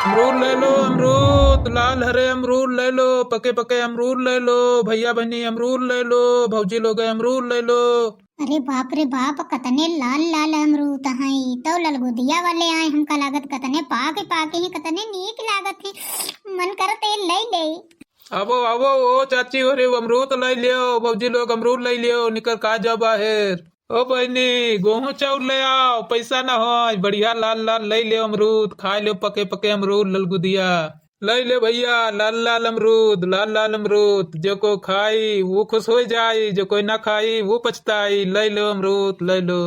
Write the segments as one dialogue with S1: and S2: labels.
S1: अमरूद ले लो, अमरूद लाल हरे अमरूद ले लो, पके पके अमरूद ले लो, भैया बहनी अमरूद ले लो, भौजी लोग अमरूद ले लो।
S2: अरे बाप रे बाप, कतने लाल लाल अमरूद हैं। तो ललगुदिया वाले आए, हमका लागत कतने पाके पाके हैं, कतने नीक लागत है। मन करते ले ले।
S1: आवो आवो ओ चाची हो रे अमरूद लाई लियो, भौजी लोग अमरूद लाई लियो, निकर का जाओ बाहर। ओ बहनी गेहूं चाउर ले आओ, पैसा ना हो, बढ़िया लाल लाल लई लियो अमरूद, खा लियो पके पके अमरूद ललगुदिया। लई ले भैया लाल लाल अमरूद, लाल लाल अमरूद, जो को खाई वो खुश हो जाई, जो कोई ना खाई वो पछताई। लई लो अमरूद लई लो।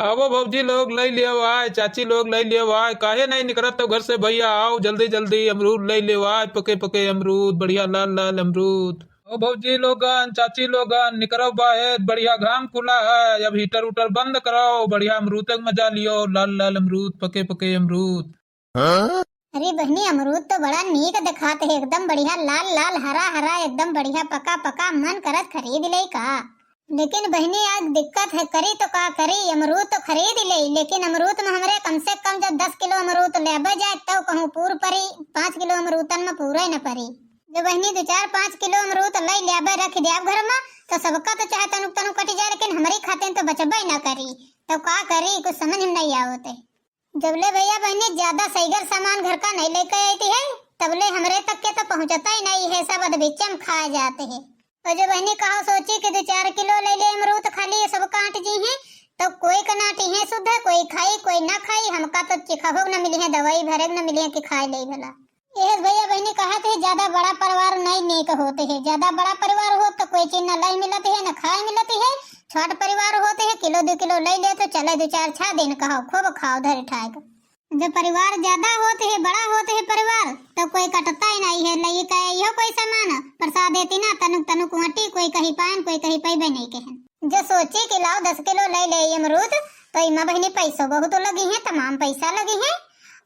S1: आवो भौजी लोग लई लियो आए, चाची लोग लई लियो आए, काहे नहीं निकलत तो घर से भैया, आओ जल्दी जल्दी अमरूद लई लियो आए, पके पके अमरूद, बढ़िया लाल लाल अमरूद। ओ भौजी लोगन चाची लोगन निकलो बाहर, बढ़िया घाम खुला है, अब हीटर उटर बंद करो, बढ़िया अमरूद का मजा लियो, लाल लाल अमरूद पके पके अमरूद।
S2: अरे बहनी, अमरूद तो बड़ा नीक दिखाते है, एकदम बढ़िया लाल लाल हरा हरा, एकदम बढ़िया पका पका, मन करत खरीद ले का। लेकिन बहनी आज दिक्कत है, करी तो का करी, अमरूद तो खरीद ले, लेकिन अमरूद में हमरे कम से कम जब 10 किलो अमरूद लेबे जाए तो कहूँ पूर परी, 5 किलो अमरूदन में पूरा ही न परी। जो बहनी 2-4-5 किलो अमरूद लई लेबे रख दे घर में, तो सबका तो चाहे तनुक तनुक कट जाए, लेकिन हमारी खाते तो बचबे न करी। तो का करी, कुछ समझ में नहीं आवते। जबले भैया बहनी ज्यादा सहीगर सामान घर का नहीं लेकर आई है, तबले हमरे तक के तो पहुंचता ही नहीं है, सब अधबिच में खाए जाते हैं। और जो बहनी कहा सोची कि 2-4 किलो ले ले अमरूद, खाली ये सब काट जी हैं, तो कोई कनाटी है शुद्ध है, कोई खाई कोई ना खाई, हमका तो चिखाहो न मिली है, दवाई भरे न मिली है कि खाए ले भला। ये भैया बहनी कहा थे ज्यादा बड़ा परिवार नहीं नेक होते है, ज्यादा बड़ा परिवार हो तो कोई चीज न लाई मिलती है न खाए मिलती है। छोट परिवार होते हैं, किलो 2 किलो ले ले तो चले 2-4 दिन कहो खूब खाओ धर ठाक। जब परिवार ज्यादा होते हैं, बड़ा होते हैं परिवार, तो कोई कटता ही नहीं है, लई कहे यो कोई सामान प्रसाद देती ना, तनुक तनुक वाटी, कोई कहीं पान कोई कहीं पैबे नहीं कहन। जो सोचे कि लाओ 10 किलो ले ले अमरूद, तो इमा बहनी पैसों बहुत लगी है, तमाम पैसा लगी है।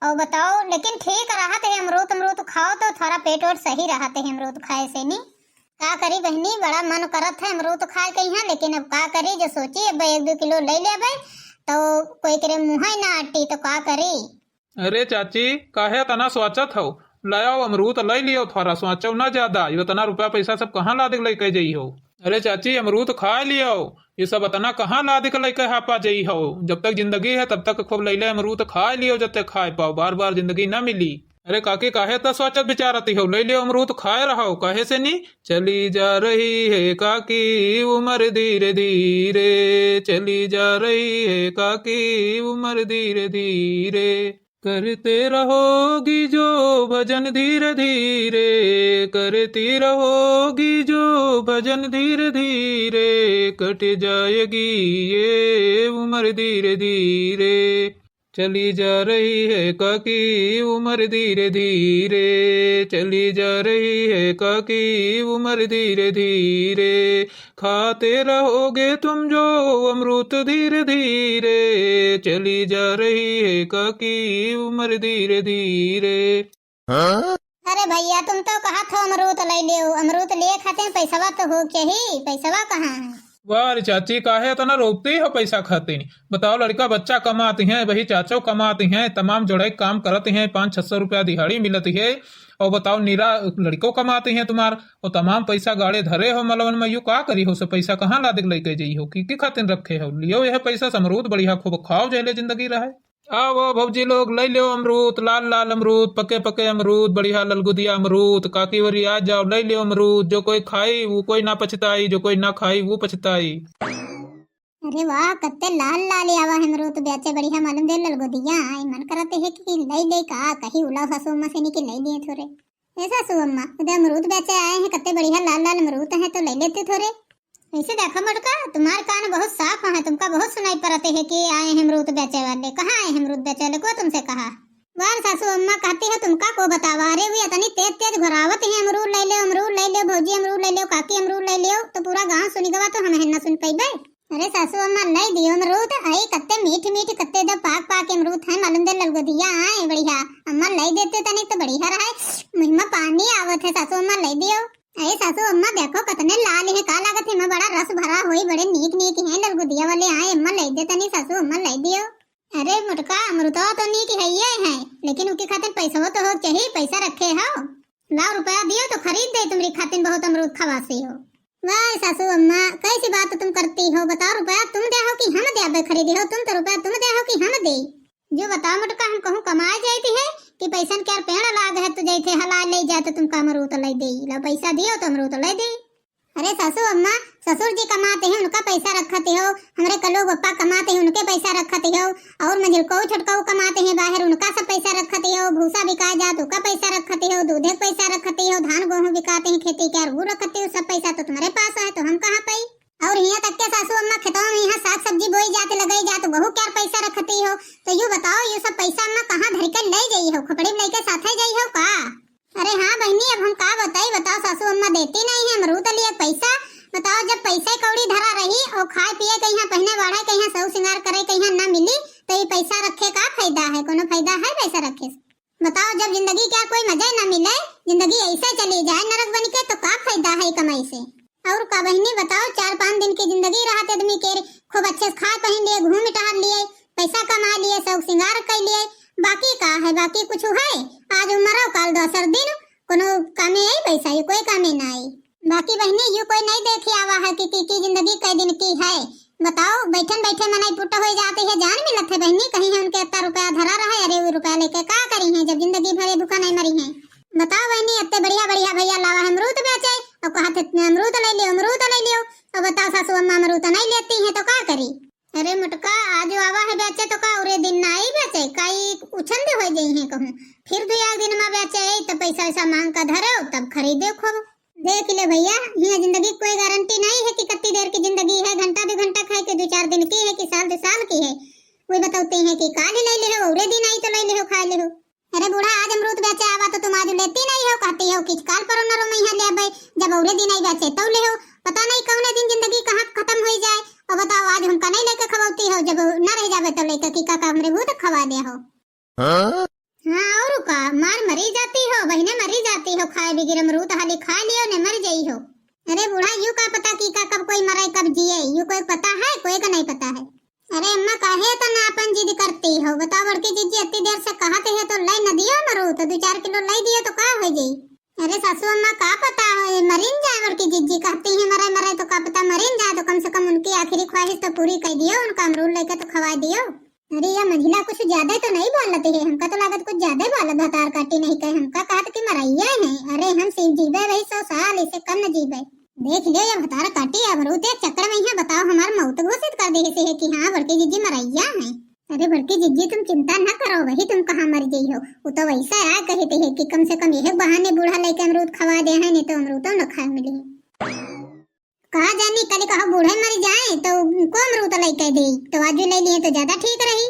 S2: और बताओ, लेकिन ठीक रहते है अमरूद, अमरूद खाओ तो थोड़ा पेट वोट सही रहते है अमरूद खाए से। नहीं का करी बहनी, बड़ा मन करत है अमरूद खाए कहीं, लेकिन अब का करी, जो सोची अब 1-2 किलो ले ले तो कोई करे मुँह ही ना अटी, तो का करी।
S1: अरे चाची काहे तना सोचत हो, लाओ अमरूद लई लियो, थोड़ा सोचो ना ज्यादा, ये तना रुपया पैसा सब कहाँ ला दिख लेके जाइ हो। अरे चाची अमरूद खा लियो, ये सब तना कहाँ ला दिख लेके हापा जाइ हो, जब तक जिंदगी है तब तक खूब ले ले अमरूद खा लियो, जब तक खाए पाओ, बार बार जिंदगी ना मिली। अरे काकी काहे तो सोचत विचारती हो, ले लियो अमरूद खाए रहो, काहे से नहीं। चली जा रही है काकी उम्र धीरे धीरे, चली जा रही है काकी उम्र धीरे धीरे, करते रहोगी जो भजन धीरे धीरे, करती रहोगी जो भजन धीरे धीरे, कट जाएगी ये उम्र धीरे धीरे। चली जा रही है काकी उम्र धीरे धीरे, चली जा रही है काकी उम्र धीरे धीरे, खाते रहोगे तुम जो अमरूद धीरे धीरे, चली जा रही है काकी उम्र धीरे धीरे।
S2: अरे भैया, तुम तो कहा था अमरूद ले लियो, अमरूद लिए खाते हैं, पैसा तो हो के ही, पैसा कहाँ है।
S1: वाह चाची काहे तना रोकती हो पैसा खाते नहीं। बताओ लड़का बच्चा कमाती हैं, वही चाचो कमाती हैं, तमाम जोड़े काम करते हैं, 500-600 रुपया दिहाड़ी मिलती है, और बताओ नीरा लड़को कमाते हैं तुम्हार, और तमाम पैसा गाड़े धरे हो मलवन में, यू का करी हो, सब पैसा कहाँ ला दिख लेके जाइ हो, की खातिर रखे हो, लियो यह पैसा अमरूद बढ़िया खूब खाओ, जहले जिंदगी रहे। आओ भौजी लोग लई लो अमरूद, लाल लाल अमरूद, पके पके अमरूद, बढ़िया ललगुदिया अमरूद, काकी वरी आ जाओ लई लो अमरूद, जो कोई खाई वो कोई ना पछताई, जो कोई ना खाई वो पछताई।
S2: अरे वाह, कत्ते लाल लाल आवा है अमरूद बेचे, बढ़िया मालूम दे ललगुदिया, आई मन करते है कि लई ले का कहीं उला सासू अम्मा से नहीं कि लई लिए थोड़े। ऐसा सासू अम्मा उधर अमरूद बेचे आए हैं, कत्ते बढ़िया लाल लाल अमरूद है, तो ले लेते थोड़े। ऐसे देखो मटका, तुम्हारे कान बहुत साफ है, तुमका बहुत सुनाई पड़ते है कि आए हैं अमरूद बेचे वाले। कहाँ आए हैं अमरूद बेचे वाले, को तुमसे कहा। वाह सासू अम्मा कहती है तुमका को बतावा, अरे भी इतनी तेज तेज घुरावत है, अमरूद ले लो अमरूद ले लो, भौजी अमरूद ले लो, काकी अमरूद ले लो, तो पूरा गाँव सुनी गवा तो हमें न सुन पाई। अरे सासू अम्मा नहीं दियो अमरूद, आई कत्ते मीठ मीठ कत्ते दो पाक पाक अमरूद है, मालूम दे ललगुदिया आए बढ़िया, अम्मा लाई देते तनिक तो बढ़िया रहा, मुँह में पानी आवत है, सासू अम्मा लाई दियो। अरे सासू अम्मा देखो कतने लाल है, का लागत है, बड़ा रस भरा हुई, बड़े नीक नीक है ललगुदिया वाले आए, अम्मा लाई दे तनी सासू अम्मा लाई दियो। अरे मुटका अमरुतवा तो नी की है लेकिन उनके खातिर पैसा तो हो चाहिए, पैसा रखे हो। लाओ रुपया दियो तो खरीद दे, तुम्हारी खातिर बहुत अमरूद खवासी हो। वाह सासू अम्मा कैसी बात तुम करती हो, बताओ रुपया तुम दे हो कि हम दे खरीदी हो, तुम तो रुपया तुम दे हो कि हम दे। जो बताओ मुटका हम कहूँ कमाए जाती है कि पैसा क्या पेड़ लाग है तो जैसे हला ले जाए तो तुमका अमरूद ले दे, ला पैसा दियो तो अमरूद ले दे। अरे सासू अम्मा ससुर जी कमाते हैं उनका पैसा रखते हो, हमारे कलो पप्पा कमाते हैं उनके पैसा रखते हो, और मझिलको छटकाऊ कमाते हैं बाहर उनका सब पैसा रखते हो, भूसा बिकाए जात उसका पैसा रखते हो, दूधे पैसा रखते हो, धान गेहूँ बिकाते हैं खेती के वो रखते हो, सब पैसा तो तुम्हारे पास है तो हम कहाँ पाई। और यहाँ तक के सासू अम्मा खेतों में यहाँ साग सब्जी बोई जाते लगाई जाते बहु क्या पैसा रखती हो, तो यू बताओ ये सब पैसा अम्मा कहाँ धर कर ले जाई हो, खपड़ी में लेके साथ जाई हो का। अरे हाँ बहनी अब हम का बताई, बताओ सासू अम्मा देती नहीं है अमरूद लिए पैसा। बताओ जब पैसा कौड़ी धरा रही और खाए पिए कहीं पहने बढ़े कहीं सौ सिंगार करे कहीं ना मिली तो ये पैसा रखे का फायदा है, कोनो फायदा है पैसा रखे से। बताओ जब जिंदगी क्या कोई मजा न मिले, जिंदगी ऐसे चली जाए नरक बन के तो का फायदा है कमाई से। और का बहनी बताओ 4-5 दिन की जिंदगी रहते आदमी के खूब अच्छे से खा पहन लिए घूम टहल लिए पैसा कमा लिए सब सिंगार कर लिए, बाकी का है बाकी कुछ है। आज मरो कल दोसर दिन कोनो कामे आई पैसा ये कोई कामे ना आई। बाकी बहनी यू कोई नहीं देखी आवा है कि जिंदगी कई दिन की है। बताओ बैठन बैठे मनाई पुट हो जाते है, जान मिलत है बहनी कहीं है उनके इतना रुपया धरा रहा है, अरे वो रुपया लेके का करी है जब जिंदगी भरे भूखा नहीं मरी है। बताओ बहनी इतने बढ़िया बढ़िया भैया लावा है अमरूद बेचे और कहा थे अमरूद ले लियो अमरूद ले लियो, और बताओ सासू अम्मा अमरूद नहीं लेती है तो का करी। अरे मुटका आज आवा है बेचे तो का उरे दिन ना आई बेचे कई उछंद हो गई है कहूँ, फिर 2 दिन में बेचे तो पैसा वैसा मांग का धरे तब खरीदे खूब। देख ले भैया यहाँ जिंदगी कोई गारंटी नहीं है कि कितनी देर की जिंदगी है, घंटा 2 घंटा खाए के 2-4 दिन की है कि साल 2 साल की है। कोई बताते हैं कि काल ले ले हो उरे दिन आई तो ले ले हो खा ले हो। अरे बूढ़ा आज अमरूद बेचे आवा तो तुम आज लेती नहीं हो, कहती हो कि काल पर नरो में यहाँ ले आबे, जब उरे दिन आई बेचे तो ले हो, पता नहीं कौन दिन जिंदगी कहाँ खत्म हो जाए। और बताओ आज हमका नहीं लेके खवाती हो, जब न रह जावे तो लेके की काका हमरे भूत खवा दे हो। हाँ और का मार मरी जाती हो बहने मरी जाती हो, खाए बिगिर अमरूद हाली खा लियो ने मर गई हो। अरे बूढ़ा यू का पता की का कब कोई मरे कब जिए, यू कोई पता है कोई का नहीं पता है। अरे अम्मा काहे तो ना अपन जिद करती हो, बताओ बड़की जीजी इतनी देर से कहते है तो लै न दियो अमरूद तो 2-4 किलो लै दियो तो का हो जाई। अरे सासू अम्मा का पता है मरीन जाए, बड़की जीजी कहती है मरे मरे तो का पता मरीन जाए, तो कम से कम उनकी आखिरी ख्वाहिश तो पूरी कर दियो, उनका अमरूद लेके तो खवा दियो। अरे ये महिला कुछ ज्यादा तो नहीं बोलते है, हमका तो लागत कुछ ज्यादा बोलत हतार काटी नहीं कहे, हमका कहत कि मरैया है। अरे हम सिर्फ जीवे वही 100 साल इससे कम न जीवे। देख लियो ये हतार काटी अमरूद एक चक्कर में यहाँ बताओ हमार मौत घोषित कर दे से है कि हाँ बड़की जीजी मरैया है। अरे बड़की जीजी तुम चिंता न करो, वही तुम कहाँ मर गई हो, वो तो वैसा आ कहते है कि कम से कम यह बहाने बूढ़ा लेके अमरूद खवा दे है, नहीं तो अमरूद न खा मिली। कहा जानी कल कहा बूढ़े मर जाए तो को अमरूद लेके दे, तो आज ले लिए तो ज्यादा ठीक रही।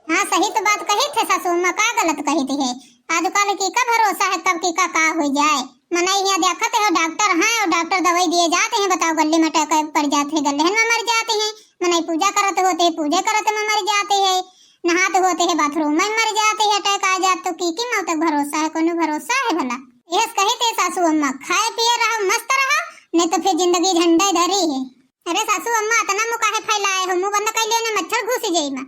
S2: हाँ सही तो बात कही थे सासू अम्मा, का गलत कही थी है। आजकल की का भरोसा है कब की का हो जाए। मनाई यहाँ देखते हो डॉक्टर हैं और डॉक्टर दवाई दिए जाते हैं, बताओ गले में टैक पड़ जाते हैं, गले में मर जाते हैं। मनाई पूजा करते होते पूजा करते में मर जाते हैं, नहाते होते हैं बाथरूम में मर जाते हैं, अटैक आ जाते तो की मौत तक भरोसा है, कोनो भरोसा है भला। यह कहे थे सासू अम्मा खाए पिए रहो मस्त रहो, नहीं तो फिर जिंदगी झंडा धरी है। अरे सासू अम्मा इतना मुँह काहे फैलाए हो, मुँह बंद कर लियो मच्छर घुस जाई में।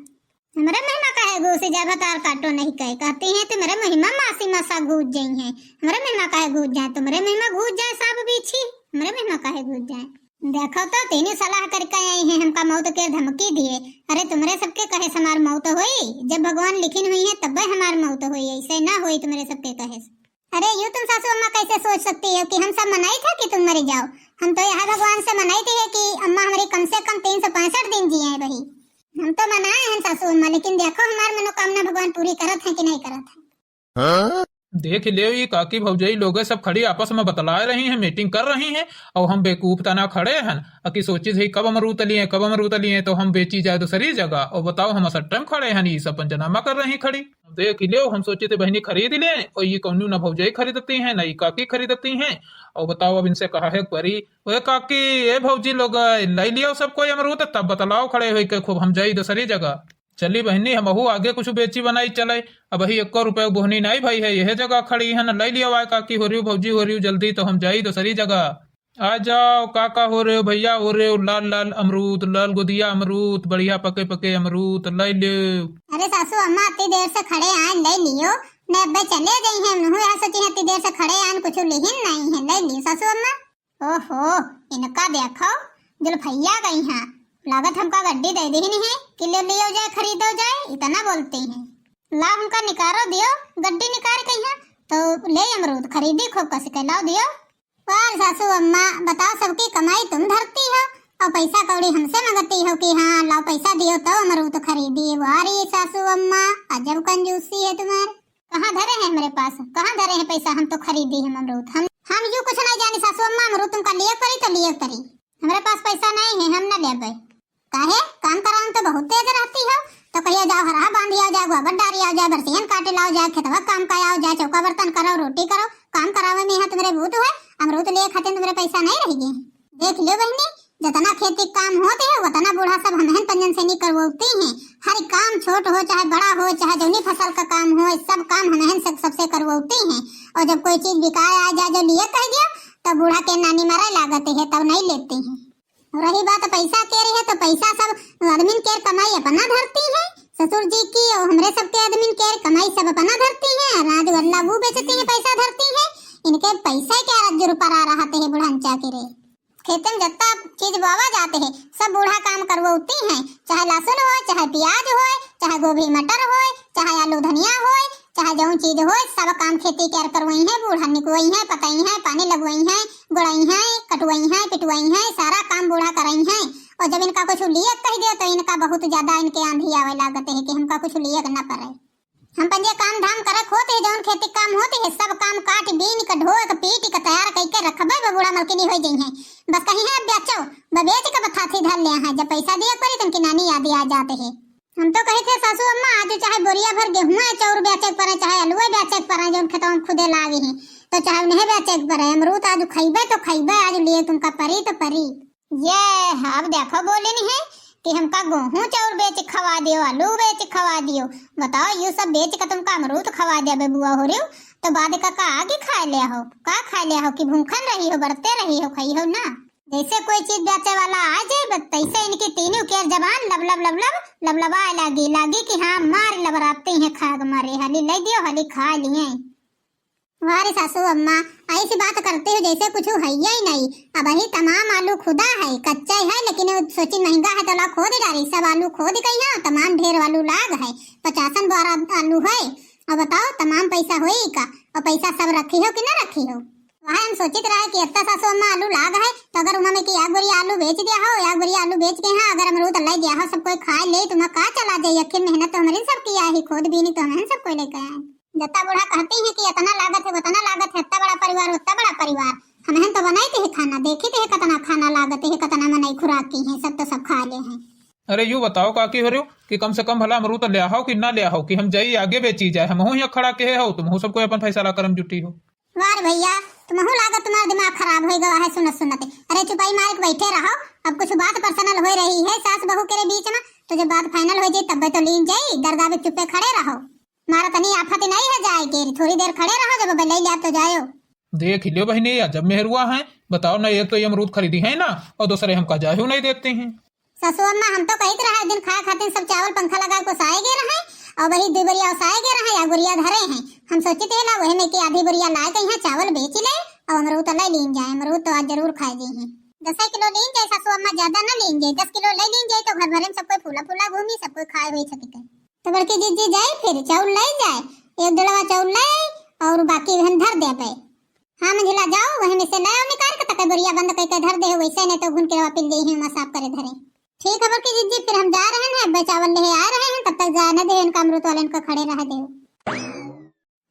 S2: हमारे महिमा काहे घुस जाए बतार काटो नहीं कहे, कहती हैं तो मेरे महिमा मासी मासा घुस जाई हैं, हमारे महिमा काहे घुस जाए, तो मेरे महिमा घुस जाए सब बीछी, हमारे महिमा काहे घुस जाए। देखो तो 3 सलाह करके आई हैं, हमका मौत के धमकी दिए। अरे तुम्हारे सबके कहे से हमार मौत होई, जब भगवान लिखिन हुई है तब हमार मौत होई, ऐसे ना होई तुम्हारे सबके कहे से। अरे यूँ तुम सासू अम्मा कैसे सोच सकती हो कि हम सब मनाई था कि तुम मर जाओ। हम तो यहाँ भगवान से मनाई थी कि अम्मा हमारी कम से कम 365 दिन जिए वही, हम तो मनाए हैं सासू अम्मा, लेकिन देखो हमारी मनोकामना भगवान पूरी करत है कि नहीं करत है।
S1: देख ले ये काकी भौजाई लोग सब खड़ी आपस में बतला रही हैं, मीटिंग कर रही हैं, और हम बेकूफ तना खड़े हैं कि सोची थी कब अमरूद लिए तो हम बेची जाए दूसरी जगह, और बताओ हम सट्टम खड़े हैं, ये सब पंचनामा कर रही खड़ी। देख ले हम सोचे थे बहनी खरीद ले, और ये कौन न भौजाई खरीदती हैं न ये काकी खरीदती हैं। और बताओ अब इनसे कहा है परी ओए काकी ए भौजी लोग ले लियो सब कोई अमरूद, तब बतलाओ खड़े हुए के खूब हम जाई दूसरी जगह। चली बहनी हम आगे कुछ बेची बनाई चले, अब ही 1 रुपये बोहनी नहीं भाई है, यह जगह खड़ी है न ले लिया काकी हो रही भौजी हो रही जल्दी तो हम जाई दूसरी जगह। आ जाओ काका हो रहे हो भैया हो रहे हो, लाल लाल अमरूद, लाल गुदिया अमरूद, बढ़िया पके पके अमरूद ले लो।
S2: अरे सासू अम्मा इतनी देर से खड़े आन ले लियो, ने अब्बे चले गई हैं, नहु यहाँ सोची इतनी देर से खड़े आन कुछ लिहिन नहीं है, ले लियो सासू अम्मा। ओहो इनका देखो जुल्फैया गई हैं, लागत हमका गड्डी दे दी है कि ले लियो जाए खरीदो जाए, इतना बोलती हैं। ला हमका निकारो दियो, गड्डी निकाल गई हैं तो ले अमरूद खरीदी खूब कस के लाओ दियो। पर सासू अम्मा बताओ सबकी कमाई तुम धरती हो और पैसा कौड़ी हमसे मंगती हो कि हाँ लाओ पैसा दियो तो अमरूद खरीदी। वारी सासू अम्मा अजब कंजूसी है तुम्हारे। कहाँ धरे हैं हमारे पास, कहाँ धरे हैं पैसा, हम तो खरीदी है अमरूद। हम यूँ कुछ नहीं जानी सासू अम्मा, अमरूद तुमका लिए परी तो लिए परी, हमारे पास पैसा नहीं है, हम न ले गए। काहे काम कराओ तो बहुत तेज रहती हो, तो कहिया जाओ हरा बांधी आओ जाए, गोबर डारी आओ जाए, बरसियन काटे लाओ जाए, खेतवा काम का आओ जाए, चौका बर्तन करो, रोटी करो, काम करावे में यहाँ तुम्हारे भूत हुए, अमरूद लिए खाते तुम्हारे पैसा नहीं रहेगी। देख लो बहनी जितना खेती काम होते है उतना बूढ़ा सब हमहन पंजन से नहीं करवाती हैं। हर काम छोट हो चाहे बड़ा हो, चाहे जौनी फसल का काम हो, सब काम हमहन से सबसे करवाती हैं। और जब कोई चीज बिकाए आ जाए जो लिए कह दिया तो बूढ़ा के नानी मारा लागत है तब नहीं लेते हैं। रही बात पैसा के रही है तो पैसा सब आदमी के कमाई अपना धरती है, ससुर जी की और हमरे सबके आदमी के कमाई सब अपना धरती है। राज गल्ला वो बेचती है पैसा धरती है, इनके पैसे क्या रज्जु पर आ रहा है बुढ़ांचा के रे। खेतन जत्ता चीज बावा जाते हैं सब बूढ़ा काम करवाती हैं, चाहे लहसुन हो, चाहे प्याज हो, चाहे गोभी मटर हो, चाहे आलू धनिया हो, चाहे जो चीज हो, सब काम खेती कर करवाई है, बूढ़ा निकवाई है, पकाई है, पानी लगवाई है, गुड़ाई है, कटवाई है, पिटवाई है, सारा काम बूढ़ा कराई है। और जब इनका कुछ लिए कह दिया तो इनका बहुत ज्यादा इनके आंधी आवे लागत है कि हमका कुछ लिए न पड़े। हम पंजे काम धाम करक होते है, जौन खेती काम होते है सब काम काट बीन के ढो के पीट के तैयार करके रखबे बूढ़ा मलकिनी हो गई है। बस कहीं है बेचो बेच के बथाथी धर ले हैं, जब पैसा दिया पड़ी तो नानी याद आ जाते है। हम तो कहे थे सासू अम्मा आज चाहे बोरिया भर गेहूं है चौर बेचे पड़े, चाहे आलू बेचे पड़े, जौन खेतों में खुदे लागे हैं तो चाहे उन्हें बेचे पड़े, अमरूद आज खइबे तो खइबे, आज लिए तुमका परी तो परी। ये अब देखो बोले नहीं है कि हमका गेहूं चाउर बेच खवा दियो, आलू बेच खवा दियो, बताओ ये सब बेच के तुमका अमरूद खवा दिया बुआ हो रही हो तो बाद का आगे खा लिया हो, का खा लिया हो कि भूखन रही हो, बढ़ते रही हो, खाई हो ना। जैसे कोई चीज बेचे वाला आ जाए तैसे इनकी तीनों के जबान लब लब लब लब लबलबा लागी कि हाँ मार लबराते हैं खाग मारे, हाली ले दियो हाली खा लिए। वारे सासू अम्मा ऐसी बात करते हो जैसे कुछ है ही नहीं। अब ही तमाम आलू खुदा है, कच्चा है, लेकिन सोची महंगा है तो ला खोद डाली, सब आलू खोद गई है, तमाम ढेर आलू लाग है, 50 आलू है। अब बताओ तमाम पैसा होई का, और पैसा सब रखी हो कि ना रखी हो। वहाँ हम सोचित रहे कि इतना सासू अम्मा आलू लाग है तो अगर उन्होंने की एक बोरी आलू बेच दिया हो, एक बोरी आलू बेच के हाँ अगर अमरूद लाई दिया हो, सब कोई खा ले तुम्हें का चला जाए, आखिर मेहनत तो हमारी सब किया है, खुद भी नहीं तो हमें सब कोई लेकर आए। जत्ता बूढ़ा कहती है कि इतना लागत है उतना लागत है, इतना बड़ा परिवार उतना बड़ा परिवार, हमें तो बनाते है खाना, देखते है कितना खाना लागत है, कितना मनाई खुराक की है, सब तो सब खा ले हैं।
S1: अरे यूँ बताओ काकी हो रहे हो कि कम से कम भला अमरूद ले आओ कि ना ले आओ, कि हम जाई आगे बेची जाए, हम यहाँ खड़ा के हो तुम सबको अपन पैसा ला कर हम जुटी हो।
S2: वार भैया तुम्हें लागत तुम्हारा दिमाग खराब हो गया है सुनत सुनते। अरे चुपाई मार के बैठे रहो, अब कुछ बात पर्सनल हो रही है सास बहू के बीच में, तो जब बात फाइनल हो जाए तब तो लीन जाई, दरगाह में चुपे खड़े रहो, मारा तनी आफत नहीं है जाएगी, थोड़ी देर खड़े रहो, जब ले लिया तो जाओ।
S1: देख लियो बहनी जब मेहरुआ है बताओ ना, एक तो ये अमरूद खरीदी है ना और दूसरे हमका जाहू नहीं देते हैं।
S2: ससु अम्मा हम तो कहते रहे दिन खाए खाते सब चावल पंखा लगा को साए गे रहे और वही 2 बोरिया साए गे रहे या गुड़िया धरे हैं। हम सोचे थे ना वही में की आधी बोरिया लाए कहीं चावल बेच ले और अमरूद ले लीन जाए, अमरूद तो आज जरूर खाए जी हैं। 10 किलो लीन जाए ससु अम्मा, ज्यादा ना लीन जाए, 10 किलो ले लीन जाए तो घर भर में सबको फूला फूला घूमी सबको खाए हुई सके तो बड़की जीजी जाए फिर चावल ले जाए, 1 डलवा चावल ले और बाकी वहन धर दे पे। हाँ मंझिला जाओ वही में से नया निकाल के तक बोरिया बंद करके धर दे, वैसे नहीं तो घुन के वापिस ले ही साफ करे धरे। ठीक है बड़की जीजी फिर हम जा रहे हैं, अब चावल ले आ रहे हैं, तब तक जाने दे इनका अमरूद वाले इनका खड़े रह दे।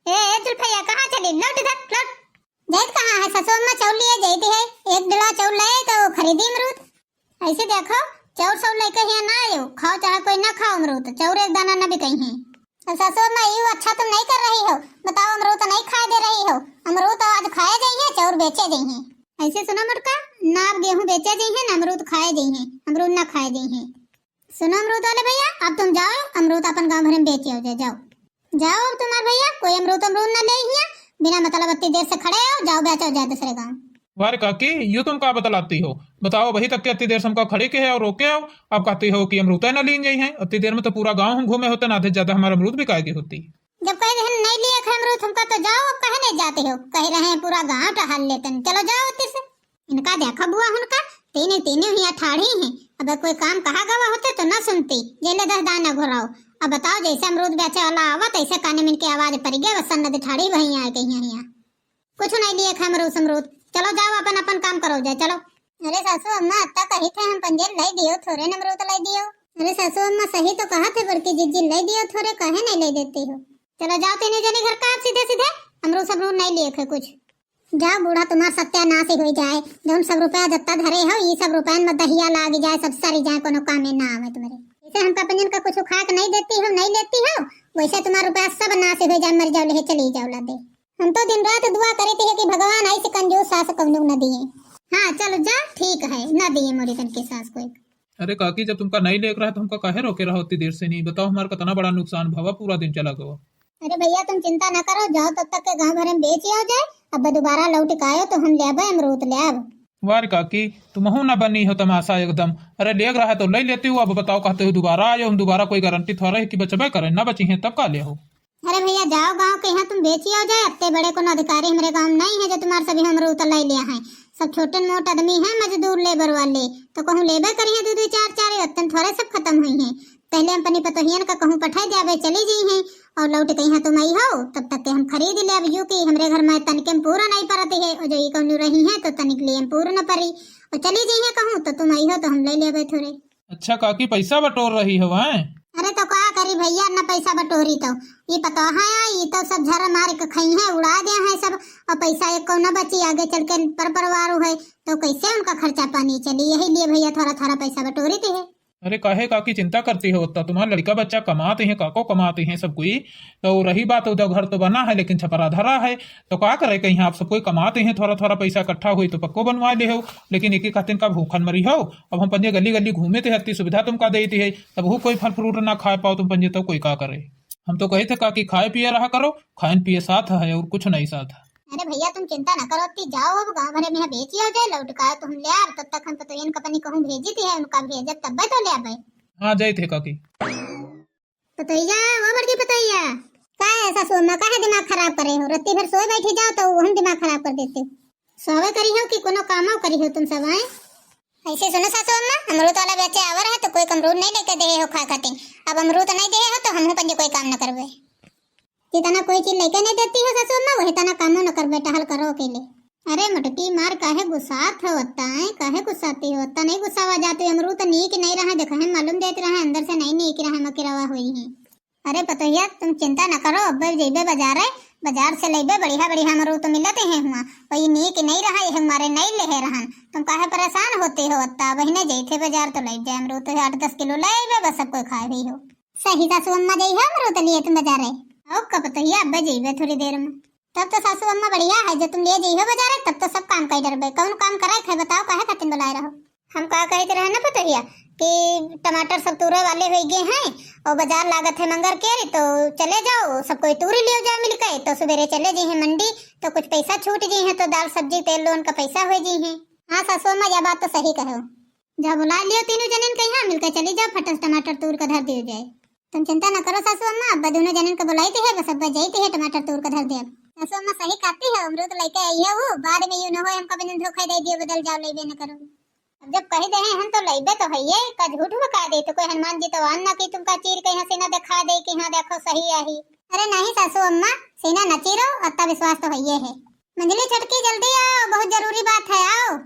S2: ए जुल्फैया कहाँ चली, लौट इधर लौट। जैत कहाँ है, ससु अम्मा चावल लिए जाती है, 1 डला चावल लाए तो खरीदी अमरूद। ऐसे देखो चावल सब लेके यहाँ ना आयो, खाओ चाहे कोई ना खाओ अमरूद, चावल 1 दाना न भी कहीं है। ससु अम्मा ये अच्छा तुम नहीं कर रही हो, बताओ अमरूद नहीं खाए दे रही हो, अमरूद तो आज खाए जाइए चावल बेचे जाइए। ऐसे सुनो मुर्का ना, अब गेहूं बेचे जाइए ना अमरूद खाए जाइए, अमरूद ना खाए जाइए। सुनो अमरूद वाले भैया अब तुम जाओ अमरूद अपन गाँव भर में बेचे हो जाओ, जाओ अब तुम्हारे भैया कोई अमरूद ना ले, बिना मतलब इतनी देर से खड़े हो, जाओ बेचो जाए दूसरे गाँव।
S1: वारे काकी यूं तुम का बतलाती हो? बताओ वही तक के इतनी देर से हमका खड़े के है और रोके आओ। अब कहती हो कि अमरूद न लीन जाई है। इतनी देर में तो पूरा गांव हम घूमे होते, ना थे ज्यादा हमारा अमरूद भी काय की होती।
S2: जब कहे हम नहीं लिए खे अमरूद हमका तो जाओ, अब कहे नहीं जाते हो? कह रहे हैं पूरा गांव टहल लेते हैं, चलो जाओ अति से। इनका देखा बुआ उनका तीनों तीनों ही ठाड़ी हैं। अब कोई काम कहा गवा होते तो न सुनती, जेले 10 दाना घुराओ। अब बताओ जैसे अमरूद बेचे वाला आवत ऐसे काने में इनकी आवाज पड़ गया, बस नदी ठाड़ी वही आ गई यहाँ। कुछ नहीं लिए खे अमरूद, चलो जाओ अपन अपन काम करो जाए, चलो। अरे सासू अम्मा अत्ता कही थे हम पंजेर लाई दियो, थोड़े न अमरूद लाई दियो। अरे सासू अम्मा सही तो कहा थे, बड़की जिज्जी लाई दियो, थोड़े कहे नहीं लाई देती हो। चलो जाओ तीनों जने घर का, आप सीधे सीधे अमरूद नहीं लिए थे कुछ। जाओ बूढ़ा तुम्हारा सत्यानाश हो जाए, जौन सब रुपया जत्ता धरे हो ये सब रुपया में दहिया लाग जाए, सब सरी जाए, कोनो काम में ना आवे तुम्हारे। जैसे हमका पंजन का कुछ खा के नहीं देती हो, नहीं लेती हो, वैसे तुम्हारा रुपया सब नाश हो जाए, मर जाओ ले चली जाओ ला दे। हम तो दिन रात दुआ करते हैं कि भगवान ऐसे कंजूस सास कौनो न दिए। हाँ चलो जा, ठीक है, न दिए मोरी तन की सास को।
S1: अरे काकी जब तुमका नहीं लेकर रहा तो हमका काहे रोके रहा इतनी देर से? नहीं बताओ हमारा कितना बड़ा नुकसान भवा, पूरा दिन चला गया।
S2: अरे भैया तुम चिंता न करो, जाओ तब तक के गांव भर में बेच आओ जाए, अब दोबारा लौट के आयो तो हम ले आवे अमरूद ले आव।
S1: वार काकी तुम न बनी हो तमाशा एकदम। अरे ले रहा है तो ले लेती हूँ, अब बताओ कहते हो दोबारा आयो, हम दोबारा कोई गारंटी थोड़ा है कि बचबे करें, ना बची है तब का ले हो।
S2: अरे भैया जाओ गांव के यहाँ तुम बेची आओ जाए, इतने बड़े कोनो अधिकारी हमारे गांव नहीं है जो तुम्हारे सभी अमरूद लाई लिया है। सब छोटे मोटे आदमी है, मजदूर लेबर वाले, तो कहूँ लेबर करिए 2-2 4-4 वतन थोड़े सब खत्म हुई है। पहले हम अपनी पतोहियन का कहूँ पठाई दिया चली जी है, और लौट के यहाँ तुम आई हो तब तक के हम खरीद ले। अब यू की हमारे घर में तनिक में पूरा नहीं पड़ती है, और जो ये कहूँ रही है तो तनिक लिए पूरा न पड़ी, और चली जी है कहूँ तो तुम आई हो तो हम ले ले थोड़े।
S1: अच्छा काकी पैसा बटोर रही हो हैं?
S2: अरे तो क्या करी भैया, न पैसा बटोरी तो ये पता है, ये तो सब झरा मार के खाई है, उड़ा दिया है सब, और पैसा एक को न बची, आगे चल के पर परिवार है तो कैसे उनका खर्चा पानी चली। यही लिए भैया थोड़ा थोड़ा पैसा बटोरी थे।
S1: अरे काहे काकी चिंता करती हो? उतना तुम्हारा लड़का बच्चा कमाते हैं, काको कमाते हैं सब कोई। तो रही बात उधर घर तो बना है लेकिन छपरा धरा है, तो क्या करे कहीं आप सब कोई कमाते हैं, थोड़ा थोड़ा पैसा इकट्ठा हुई तो पक्को बनवा ले हो। लेकिन एक खातिर का भूखन मरी हो। अब हम पंजे गली गली घूमे थे, हत्ती सुविधा तुमका देती है, तब वो कोई फल फ्रूट ना खा पाओ तुम पंजे, तो कोई का करे। हम तो कहे थे काकी खाए पिए रहा करो, खान पिए साथ है और कुछ नहीं साथ है।
S2: अरे भैया तुम चिंता न करो, ती जाओ अब गांव भरे में बेची हो जाए, लौट का तो हम ले आव, तब तक हम तो इन कंपनी कहूँ भेजी थी है, उनका भेजे तब तो ले आवे।
S1: हाँ जाए थे काकी।
S2: पतैया वो बड़की पतैया का ऐसा सोना का है, दिमाग खराब करे हो, रत्ती भर सोए बैठी जाओ तो हम दिमाग खराब कर देते हो। सोवे करी हो कि कोनो काम करी हो तुम सब आए? ऐसे सुनो सासू अम्मा, अमरूद वाला बेचे आवर है तो कोई अमरूद नहीं लेके दे हो खा खाते, अब अमरूद नहीं दे हो तो हम पंजे कोई काम न करवे। जितना कोई चीज लेके नहीं देती हो सासू अम्मा, वही तना कामो न करवे, टहल करो अकेले। अरे मटकी मार काहे गुस्सात हो होता है, काहे गुस्साती हो? होता नहीं गुस्सावा जाती, अमरूद नीक नहीं रहा, देखा है मालूम देते रहा अंदर से नहीं नीक रहा, मकिरवा हुई है। अरे पतोहिया तुम चिंता न करो, अब जेबे बाजार से लेबे बढ़िया बढ़िया अमरूद तो मिलते हैं हुआ, वही नीक नहीं रहा, ये हमारे नहीं ले रहन, तुम काहे परेशान होते हो? अत्ता वही जई थे बाजार तो ले जाए अमरूद, तो 8-10 किलो ले बस सब कोई खाए भी हो। सही सासू अम्मा जई है अमरूद लिए तुम बाजार है, अब कब पतोहिया अब जेबे थोड़ी देर में, तब तो सासू अम्मा बढ़िया है जो तुम ले जाइए बाजार, तब तो सब काम कर डरबे। कौन काम कराए खे बताओ, काहे खातिर बुलाए रहो? हम का कहते रहे ना पतोहिया कि टमाटर सब तूरे वाले हो गए हैं और बाजार लागत है मंगर के, तो चले जाओ सब कोई तूरी ले जाओ मिल के, तो सवेरे चले जी हैं मंडी तो कुछ पैसा छूट जी है, तो दाल सब्जी तेल लोन का पैसा हो जी है। हाँ सासू अम्मा यह बात तो सही कहो, जब बुला लियो तीनों जने के यहाँ मिलकर चली जाओ, फटस टमाटर तूर का धर दियो जाए। तुम चिंता न करो सासू अम्मा, अब दोनों जने को बुलाई है, बस अब जाती है टमाटर तूर का धर दिया। सासू अम्मा सही कहती है, अमरूद लेके आई है वो, बाद में यूं न हो हमका बिन धोखा दे दियो, बदल जाओ लेबे न करो। अब जब कह दे हम तो लेबे तो है ये, का झूठ बका दे तो कोई हनुमान जी तो वान ना कि तुमका चीर के यहाँ सीना दिखा दे कि हाँ देखो सही आई। अरे नहीं सासू अम्मा, सीना न चीरो, अत्ता विश्वास तो है ये है। मंजली छटकी जल्दी आओ, बहुत जरूरी बात है, आओ।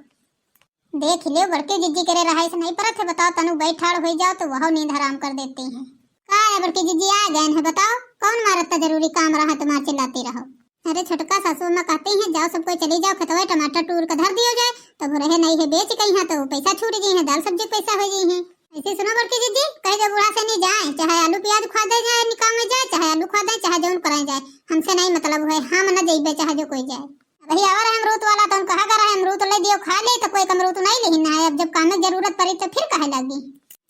S2: देख लियो बड़की जिज्जी करे रहा से नहीं परत है, बताओ तनु बैठाड़ हो जाओ तो वह नींद हराम कर देती है। का है बड़की जिज्जी आ गए हैं, बताओ कौन मारता जरूरी काम रहा तुम्हारे चिल्लाती रहो। अरे छोटका सासू अम्मा कहते हैं जाओ सब कोई चली जाओ, खतवा टमाटर टूर का धर दियो जाए, तब रहे नहीं है बेच कहीं है तो पैसा छूट जी है, दाल सब्जी पैसा हो जी है। ऐसे सुनो बड़की दीदी, कहे जो बुढ़ा से नहीं जाए, चाहे आलू प्याज खा दे जाए निकाल में जाए, चाहे आलू खा दे, चाहे जौन कराए जाए, हमसे नहीं मतलब है, हम न जाइबे चाहे जो कोई जाए। वही आवर है अमरूद वाला, तो हम कहा कर रहे अमरूद ले दियो खा ले, तो कोई अमरूद नहीं लेना है, अब जब काम में जरूरत पड़ी तो फिर कहे लगी।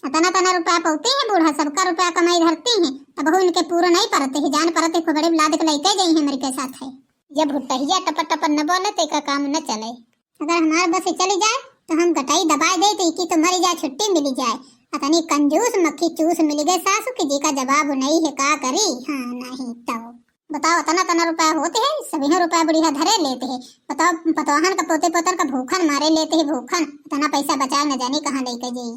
S2: तना रुपया पाती है बूढ़ा, सबका रुपया कमाई धरती है, अब वो इनके पूरा नहीं परते है, जान परते को बड़े लाद के लेके गई है मेरे के साथ है। जब भुट्टहिया टपट टपट न बोले तो का काम न चले। अगर हमारे बस चली जाए तो हम गटाई दबाए दे तो इकी तो मरी जाए, छुट्टी मिली जाए। अतनी कंजूस मक्खी चूस मिल गए सासू की जी का जवाब नहीं है, का करी। हाँ नहीं तो बताओ, तना तना रुपया होते हैं, सभी रुपया बढ़िया धरे लेते हैं। बताओ पतवाहन का पोते पोतर का भूखन मारे लेते हैं, भूखन इतना पैसा बचाए न जाने कहाँ लेके जाई।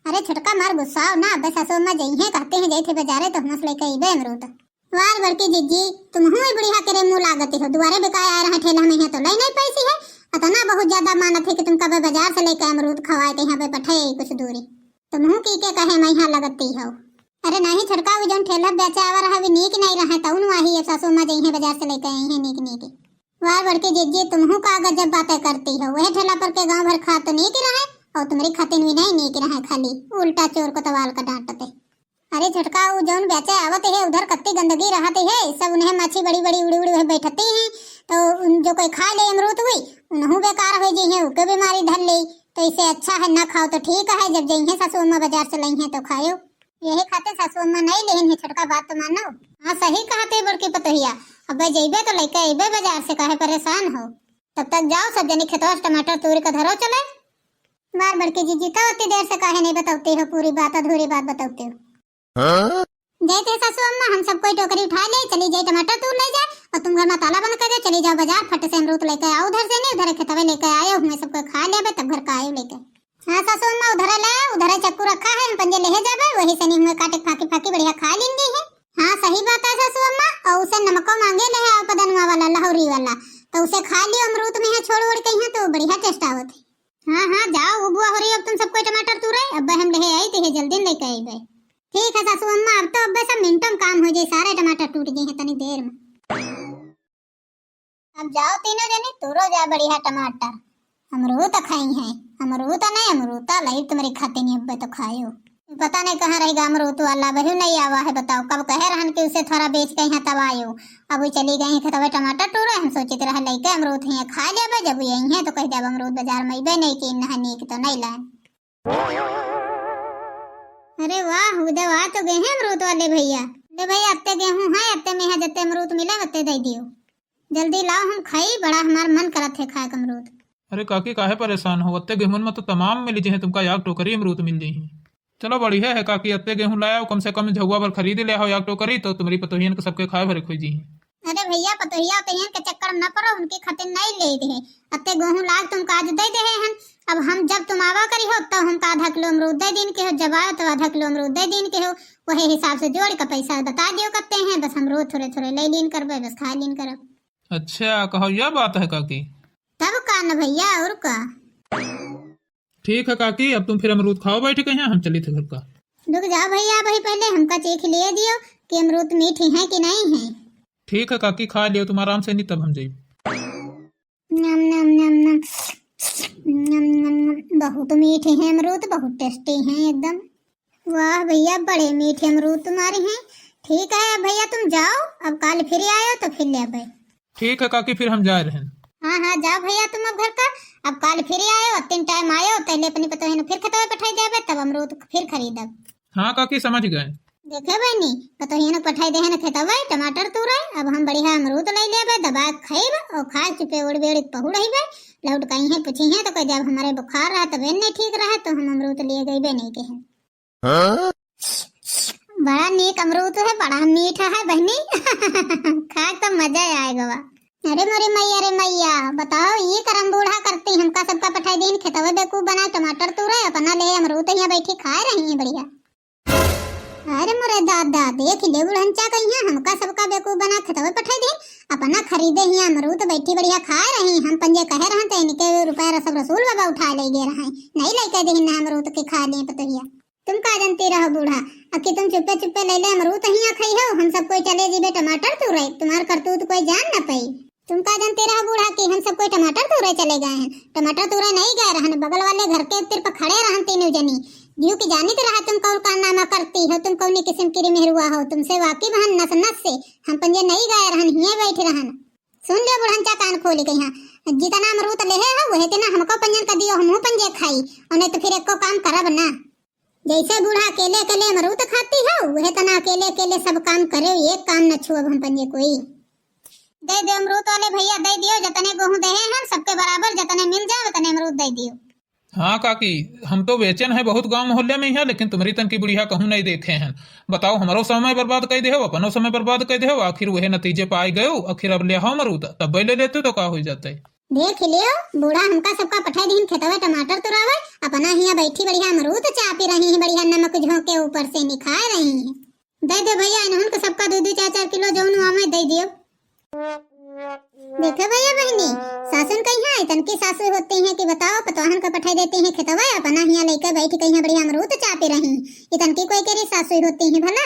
S2: अरे छुटका मार गुस्साओ ना, बस ससुर माँ जइहे कहते हैं जैथे बाजारे तो हमस लेके अइबे अमरूद। वार बड़की जिज्जी तुम हुई बुढ़िया करे मुंह लागती हो, दुआरे बेकाय आ रहा ठेला में है तो लई नहीं पैसी है। अतना बहुत ज्यादा मानत है कि तुम कभी बाजार से लेकर अमरूद खवाए थे यहाँ पे पठे कुछ दूरी, तुम हूँ की के कहे मैं यहाँ लगती हो। अरे नहीं छड़का वो जौन ठेला बेचा आवा रहा नीक नहीं रहा तउन वाही अब सासू माँ जइहे बाजार से लेकर आई है नीक नीक। वार बड़की जिज्जी तुम हूँ का गजब बातें करती हो, वह ठेला पर के गाँव भर खा तो नीक रहे और तुम्हारी खातिन भी नहीं नीक रहे, खाली उल्टा चोर को तवाल का डांटते। अरे छटका वो जौन बेचे आवत है उधर कत्ती गंदगी रहती है, सब उन्हें मच्छी बड़ी बड़ी उड़ी उड़ी बैठती हैं तो जो कोई खा ले अमरूद हुई उन्हों बेकार हो जी है, उके बीमारी धर ले। तो इसे अच्छा है ना खाओ तो ठीक है, जब जइहे सासू अम्मा बाजार से लई है तो खाओ। यही खाते सासू अम्मा नहीं लेन है छटका, बात तो मानो। हाँ सही कहते बड़की पतोहिया, अब जइबे तो लेके अइबे बाजार से, काहे परेशान हो। तब तक जाओ सब जनी खेतवा टमाटर तूरी का धरो चले। मार बड़की जीजी तो उतनी देर से काहे नहीं बताते हो, पूरी बात अधूरी बात बताते हो। जैसे सासू अम्मा हम सब कोई टोकरी उठा ले, चली जाए टमाटर तूर ले जाए और तुम घर में ताला बंद कर दो, चली जाओ बाजार फट से अमरूद लेकर आओ, उधर से नहीं उधर खेतवे लेकर आयो, हमें सबको खा ले तब घर का आयो लेकर। हाँ सासू अम्मा उधर ले, उधर चक्कू रखा है, हम पंजे ले जाबे, वही से नहीं काटे फाकी फाकी बढ़िया खा लेंगे है। हाँ सही बात है सासू अम्मा, और उसे नमको मांगे ले आओ पदनवा वाला लहौरी वाला, तो उसे खा लियो अमरूद में है छोड़ ओड़ कहीं तो बढ़िया टेस्ट आवत है। हाँ हाँ जाओ वो बुआ हो रही, अब तुम सबको टमाटर तूरे अब हम ले आई थे, जल्दी लेके आई भाई। ठीक है सासू अम्मा, अब तो अब सब मिनटों में काम हो जाए, सारे टमाटर टूट गए हैं तनी देर में। अब जाओ तीनों जने तूरो जा बढ़िया टमाटर, अमरूद खाई है, अमरूद नहीं अमरूद लाई तुम्हारी खाते नहीं अब तो खायो। पता नहीं कहाँ रहेगा अमरूद वाला, बहू नहीं आवा है, बताओ कब कहे रहन के उसे थोड़ा बेच के यहाँ तब आयो। अब वो चली गई है तब टमाटर टूरे, हम सोचते रहे लेके अमरूद है खा ले, जब यही है तो कह जब अमरूद बाजार में अइबे नहीं की नहनी की तो नहीं लाए। अरे वाह उदय आ तो गए हैं अमरूद वाले भैया, ले भैया अत्ते गेहूं है, अत्ते में है जत्ते अमरूद मिले अत्ते दे दियो, जल्दी लाओ हम खाई, बड़ा हमार मन करत है खाए अमरूद।
S1: अरे काकी काहे परेशान हो, अत्ते गेहूं में तो तमाम मिल जे तुमका याक टोकरी अमरूद मिल जाही। चलो बढ़िया है काकी, अत्ते गेहूं लाया कम से कम झुआ भर खरीद ले आओ याक टोकरी, तो तुम्हारी पतोहियन के सबके खाए भरे खोई जी।
S2: अरे भैया पतोहिया तहियन के चक्कर न पड़ो, उनकी खातिर नहीं ले दे, अत्ते गेहूं लाग तुम काज दे दे हैं। अब हम जब तुम आवा करी हो तो हम आधा किलो अमरूद दे दिन के हो, जब आयो तो आधा किलो अमरूद दे दिन के हो, वही हिसाब से जोड़ का पैसा बता दियो करते हैं, बस अमरूद थोड़े थोड़े ले लीन करबे, बस खा लीन करब।
S1: अच्छा कहो यह बात है काकी,
S2: तब का न भैया और का।
S1: ठीक है काकी, अब तुम फिर अमरूद खाओ बैठ के, यहाँ हम चली थे घर का।
S2: रुक जाओ भैया, वही पहले हमका चीख ले दियो कि अमरूद मीठे हैं कि नहीं है।
S1: ठीक है काकी खा लियो तुम आराम से, नहीं तब हम जाइए।
S2: नम नम नम नम नम नम नम, बहुत मीठे हैं अमरूद, बहुत टेस्टी हैं एकदम। वाह भैया बड़े मीठे अमरूद तुम्हारे हैं। ठीक है अब भैया तुम जाओ, अब कल फिर आयो तो फिर ले आए।
S1: ठीक है काकी फिर हम जा रहे हैं।
S2: हाँ हाँ जाओ भैया तुम अब घर का, अब कल फिर आयो, तीन टाइम आयो तैले अपनी पता है फिर खतवे पठाई देबे, तब अमरूद फिर खरीदब।
S1: हाँ काकी समझ गए।
S2: देखे बहनी पतोहिया पठाई दे है खेतवे टमाटर तूरे, अब हम बढ़िया अमरूद ले लेबे, दबा खाइब और खा चुपे उड़ बेड़ पहुड़ रहिबे, लौट कहीं है पूछी है तो कह जब हमारे बुखार रहा तब नहीं ठीक रहा तो हम अमरूद लिए गईबे नहीं के हैं। बड़ा नीक अमरूद है, बड़ा मीठा है बहनी खा तो मजा आएगा। अरे मोरे मैया रे मैया, बताओ ये करम बूढ़ा करती हमका सबका पठाई दिन खेतवे बेकूफ बना टमाटर तूरे, अपना ले अमरूद यहाँ बैठी खा रही है बढ़िया। अरे मोरे दादा देख ले बुढ़ंचा कहीं हमका सबका बेकूफ बना खतवे पठाई दे, अपना खरीदे ही अमरूद बैठी बढ़िया खा रही, हम पंजे कह रहे थे इनके रुपया सब रसूल बाबा उठा ले गे रहे, नहीं लेके दे ना अमरूद के खा लिए पतोहिया। तुम का जानती रहो बूढ़ा, अकी तुम चुपे चुपे ले ले अमरूद यहाँ खाई हो, हम सब कोई चले जीबे टमाटर तूरे, तुम्हार करतूत कोई जान न पाई। तुम का जानते रहो बूढ़ा कि हम सब कोई टमाटर तूरे चले गए हैं, टमाटर तूरे नहीं गए रहन, बगल वाले घर के उत्तर पर खड़े रहन तीनों जनी, जीव की जानी तो रहा तुम कौन कारनामा करती हो, तुम कौन किस्म की मेहरुआ हो, तुमसे वाकिफ हन नस नस से, हम पंजे नहीं गए रहन, हिये बैठे रहन। सुन ले बुढ़ंचा कान खोल के, यहाँ जितना अमरूद ले है वही तना हमको पंजन कर दियो, हम पंजे खाई और नहीं तो फिर एको काम करब ना। जैसे बूढ़ा अकेले अकेले अमरूद खाती हो वही तना अकेले अकेले सब काम करे, एक काम न छुअब हम पंजे कोई। दे दे अमरूद वाले भैया, दे दियो जतने गेहूं दहे हैं सबके बराबर, जतने मिल जाए उतने अमरूद दे दियो।
S1: हाँ काकी, हम तो बेचन है बहुत गांव मोहल्ले में है, लेकिन तुम्हारी तन की बुढ़िया कहूँ नहीं देखे हैं। बताओ, हमारो समय बर्बाद कर दे हो, अपनो समय बर्बाद कर दे हो, आखिर वही नतीजे पे आई गयो। आखिर अब ले हो अमरूद, तब ले लेते तो का हो जाते।
S2: देख लियो बूढ़ा हमका सबका पठाई दिन खेतवे टमाटर तुरावे, अपना हिया बैठी बढ़िया अमरूद चापी रही है, बढ़िया नमक झोंके ऊपर से निखाए रही है। दे दे भैया, इन्हों को सबका 2-2 4-4 किलो जौन हुआ में दे दियो। देखे भैया बहनी, सासुन कहीं है तनकी सासु होती है कि बताओ पतवाहन का पठाई देती है खेतवा, अपना हिया लेकर बैठी कहीं बढ़िया अमरूद चापी रही, ये तनकी कोई केरी सासु होती है भला।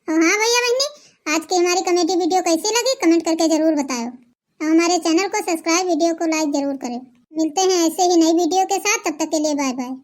S2: हाँ भैया बहनी, आज की हमारी कॉमेडी वीडियो कैसी लगी कमेंट करके जरूर बताओ, और हमारे चैनल को सब्सक्राइब, वीडियो को लाइक जरूर करें। मिलते हैं ऐसे ही नई वीडियो के साथ, तब तक के लिए बाय बाय।